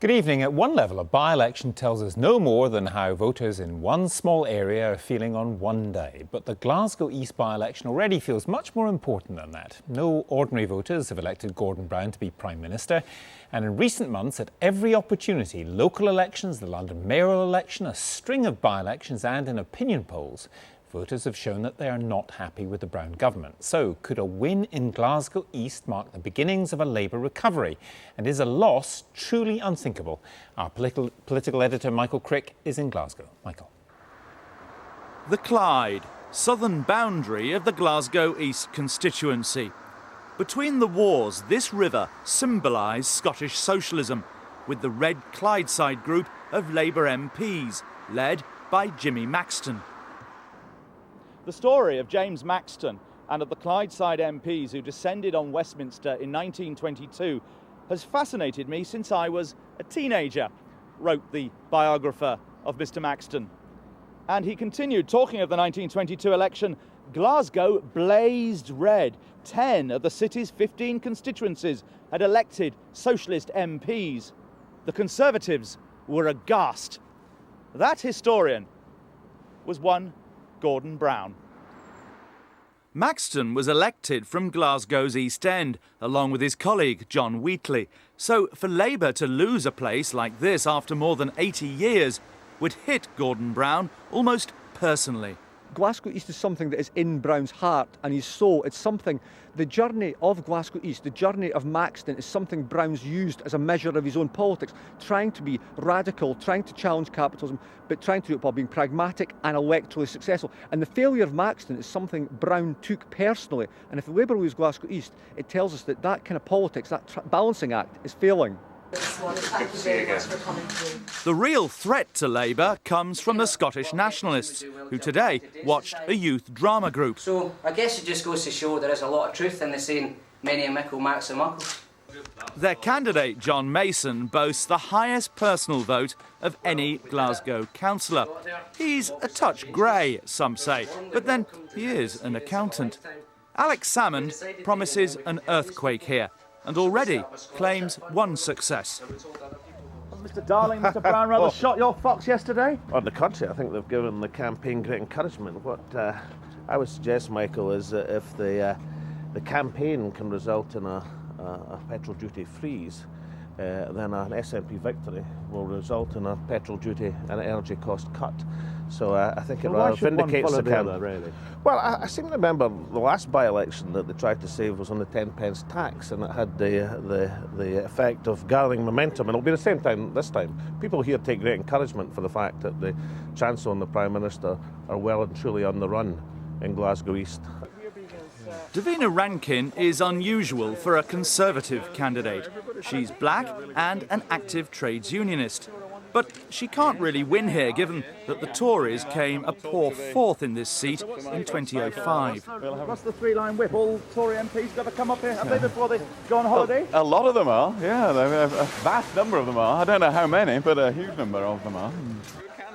Good evening. At one level, a by-election tells us no more than how voters in one small area are feeling on one day. But the Glasgow East by-election already feels much more important than that. No ordinary voters have elected Gordon Brown to be Prime Minister. And in recent months, at every opportunity, local elections, the London mayoral election, a string of by-elections and in opinion polls, voters have shown that they are not happy with the Brown government. So, could a win in Glasgow East mark the beginnings of a Labour recovery? And is a loss truly unthinkable? Our political editor, Michael Crick, is in Glasgow. Michael. The Clyde, southern boundary of the Glasgow East constituency. Between the wars, this river symbolised Scottish socialism, with the Red Clydeside group of Labour MPs, led by Jimmy Maxton. The story of James Maxton and of the Clydeside MPs who descended on Westminster in 1922 has fascinated me since I was a teenager, wrote the biographer of Mr. Maxton. And he continued, talking of the 1922 election, Glasgow blazed red. 10 of the city's 15 constituencies had elected socialist MPs. The Conservatives were aghast. That historian was one Gordon Brown. Maxton was elected from Glasgow's East End, along with his colleague John Wheatley. So for Labour to lose a place like this after more than 80 years would hit Gordon Brown almost personally. Glasgow East is something that is in Brown's heart and his soul. It's something, the journey of Glasgow East, the journey of Maxton is something Brown's used as a measure of his own politics, trying to be radical, trying to challenge capitalism, but trying to do it while being pragmatic and electorally successful. And the failure of Maxton is something Brown took personally. And if the Labour lose Glasgow East, it tells us that that kind of politics, that balancing act is failing. The real threat to Labour comes from the Scottish nationalists, who today watched a youth drama group. So I guess it just goes to show there is a lot of truth in the saying, many a mickle makes a muckle. Their candidate, John Mason, boasts the highest personal vote of any Glasgow councillor. He's a touch grey, some say, but then he is an accountant. Alex Salmond promises an earthquake here, and already claims one success. Mr. Darling, Mr. Brown rather shot your fox yesterday? On the contrary, I think they've given the campaign great encouragement. What I would suggest, Michael, is that if the campaign can result in a petrol duty freeze, then an SNP victory will result in a petrol duty and energy cost cut. So I think it rather vindicates the campaign. Really? Well, I seem to remember the last by-election that they tried to save was on the 10 pence tax, and it had the effect of gathering momentum, and it'll be the same time this time. People here take great encouragement for the fact that the Chancellor and the Prime Minister are well and truly on the run in Glasgow East. Davina Rankin is unusual for a Conservative candidate. She's black and an active trades unionist. But she can't really win here, given that the Tories came a poor fourth in this seat in 2005. What's the three-line whip? All Tory MPs got to come up here, have they, before they go on holiday? A lot of them are, yeah. A vast number of them are. I don't know how many, but a huge number of them are.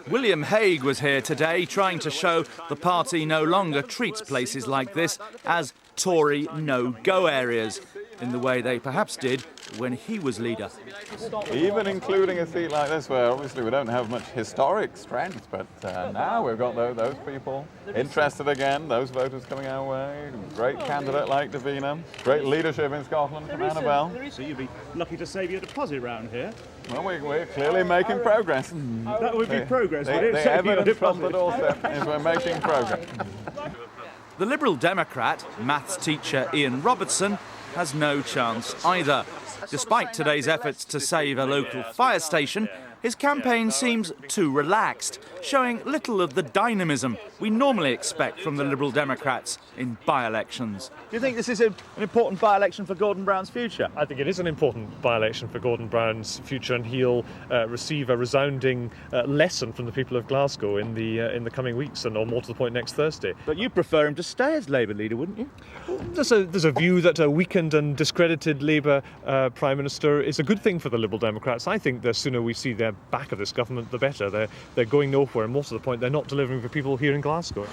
William Hague was here today trying to show the party no longer treats places like this as Tory no-go areas, in the way they perhaps did when he was leader. Even including a seat like this, where obviously we don't have much historic strength, but now we've got those people interested again, those voters coming our way. Great candidate like Davina, great leadership in Scotland from Annabelle. So you'd be lucky to save your deposit round here. Well, we're clearly making progress. That would be progress. The evidence on the doorstep is we're making progress. The Liberal Democrat, maths teacher Ian Robertson, has no chance either. Despite today's efforts to save a local fire station, his campaign seems too relaxed, showing little of the dynamism we normally expect from the Liberal Democrats in by-elections. Do you think this is an important by-election for Gordon Brown's future? I think it is an important by-election for Gordon Brown's future, and he'll receive a resounding lesson from the people of Glasgow in the coming weeks, and or more to the point next Thursday. But you'd prefer him to stay as Labour leader, wouldn't you? There's a view that a weakened and discredited Labour Prime Minister is a good thing for the Liberal Democrats. I think the sooner we see their back of this government, the better. They're going nowhere, and more to the point, they're not delivering for people here in Glasgow.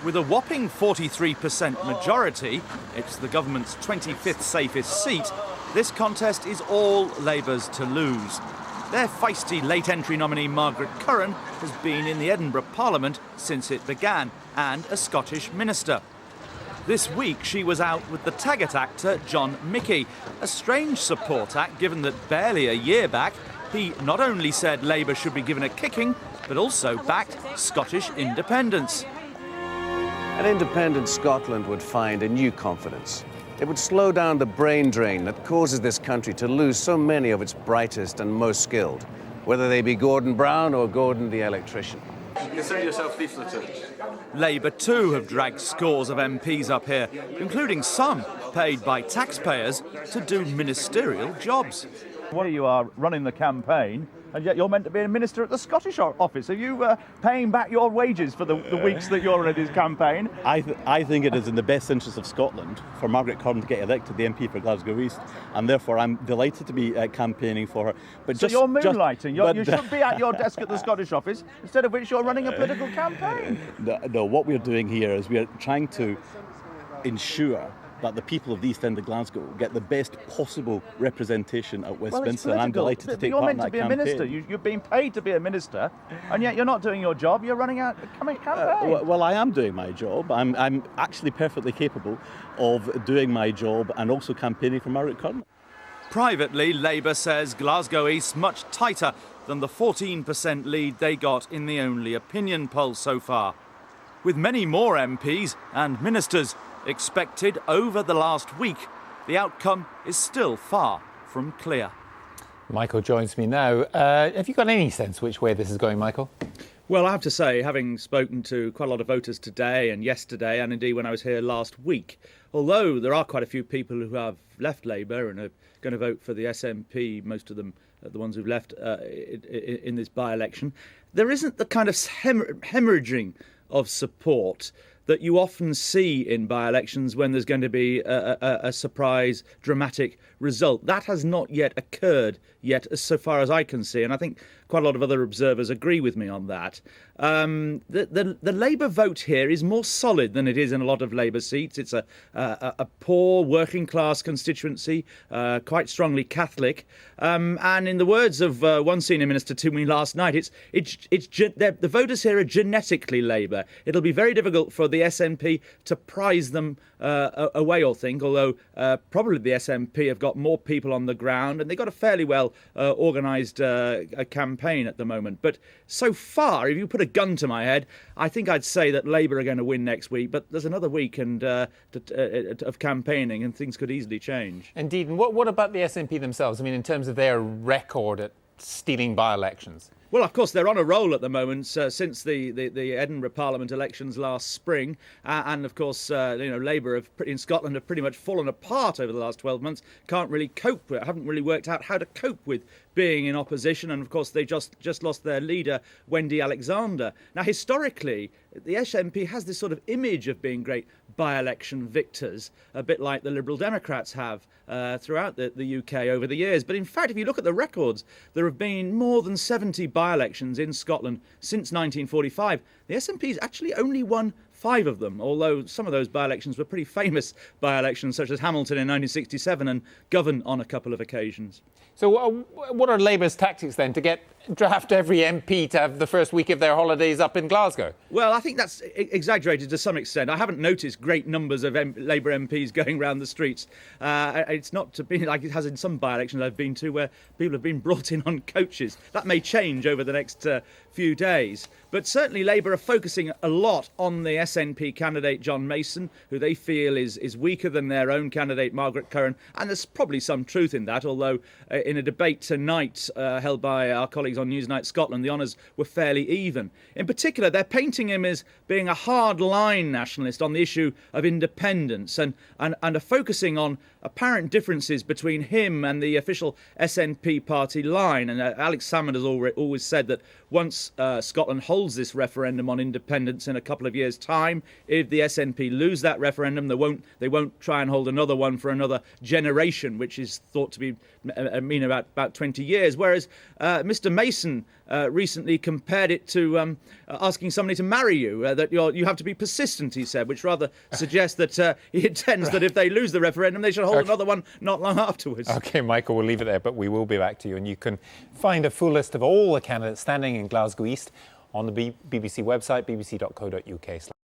With a whopping 43% majority, it's the government's 25th safest seat, this contest is all Labour's to lose. Their feisty late-entry nominee Margaret Curran has been in the Edinburgh Parliament since it began, and a Scottish minister. This week she was out with the Taggart actor John Mickey, a strange support act given that barely a year back he not only said Labour should be given a kicking, but also backed Scottish independence. An independent Scotland would find a new confidence. It would slow down the brain drain that causes this country to lose so many of its brightest and most skilled, whether they be Gordon Brown or Gordon the electrician. Consider yourself leafleted. Labour too have dragged scores of MPs up here, including some paid by taxpayers to do ministerial jobs. Well, you are running the campaign, and yet you're meant to be a minister at the Scottish office. Are you paying back your wages for the weeks that you're in this campaign? I think it is in the best interest of Scotland for Margaret Curran to get elected the MP for Glasgow East, and therefore I'm delighted to be campaigning for her. But so you're moonlighting. You should be at your desk at the Scottish office, instead of which you're running a political campaign. No, what we're doing here is we're trying to ensure that the people of the East End of Glasgow get the best possible representation at Westminster, and I'm delighted to take part in that campaign. You're meant to be a minister. You've been paid to be a minister, and yet you're not doing your job. You're running a campaign. Well, I am doing my job. I'm actually perfectly capable of doing my job and also campaigning for Margaret Curran. Privately, Labour says Glasgow East much tighter than the 14% lead they got in the only opinion poll so far. With many more MPs and ministers expected over the last week, the outcome is still far from clear. Michael joins me now. Have you got any sense which way this is going, Michael? Well, I have to say, having spoken to quite a lot of voters today and yesterday, and indeed when I was here last week, although there are quite a few people who have left Labour and are going to vote for the SNP, most of them the ones who've left in this by-election, there isn't the kind of hemorrhaging of support that you often see in by-elections when there's going to be a surprise, dramatic result. That has not yet occurred so far as I can see, and I think quite a lot of other observers agree with me on that. The Labour vote here is more solid than it is in a lot of Labour seats. It's a poor working-class constituency, quite strongly Catholic, and in the words of one senior minister to me last night, the voters here are genetically Labour. It'll be very difficult for the SNP to prize them away, I think, although probably the SNP have got more people on the ground and they've got a fairly well organised campaign at the moment. But so far, if you put a gun to my head, I think I'd say that Labour are going to win next week, but there's another week of campaigning and things could easily change. Indeed. And what about the SNP themselves? I mean, in terms of their record at stealing by-elections? Well, of course, they're on a roll at the moment since the Edinburgh Parliament elections last spring. And, of course, Labour in Scotland have pretty much fallen apart over the last 12 months, haven't really worked out how to cope with being in opposition. And, of course, they just lost their leader, Wendy Alexander. Now, historically, the SNP has this sort of image of being great by-election victors, a bit like the Liberal Democrats have throughout the UK over the years. But in fact, if you look at the records, there have been more than 70 by-elections in Scotland since 1945. The SNP's actually only won 5 of them, although some of those by-elections were pretty famous by-elections, such as Hamilton in 1967 and Govan on a couple of occasions. So what are Labour's tactics then to draft every MP to have the first week of their holidays up in Glasgow? Well, I think that's exaggerated to some extent. I haven't noticed great numbers of Labour MPs going around the streets. It's not to be like it has in some by-elections I've been to where people have been brought in on coaches. That may change over the next few days. But certainly Labour are focusing a lot on the SNP candidate John Mason, who they feel is weaker than their own candidate Margaret Curran. And there's probably some truth in that, although in a debate tonight held by our colleagues on Newsnight Scotland, the honours were fairly even. In particular, they're painting him as being a hard-line nationalist on the issue of independence and are focusing on apparent differences between him and the official SNP party line. And Alex Salmond has always said that once Scotland holds this referendum on independence in a couple of years' time, time. If the SNP lose that referendum, they won't try and hold another one for another generation, which is thought to be mean about 20 years. Whereas Mr. Mason recently compared it to asking somebody to marry you, that you have to be persistent, he said, which rather suggests that he intends that if they lose the referendum, they should hold another one not long afterwards. OK, Michael, we'll leave it there, but we will be back to you. And you can find a full list of all the candidates standing in Glasgow East on the BBC website, bbc.co.uk.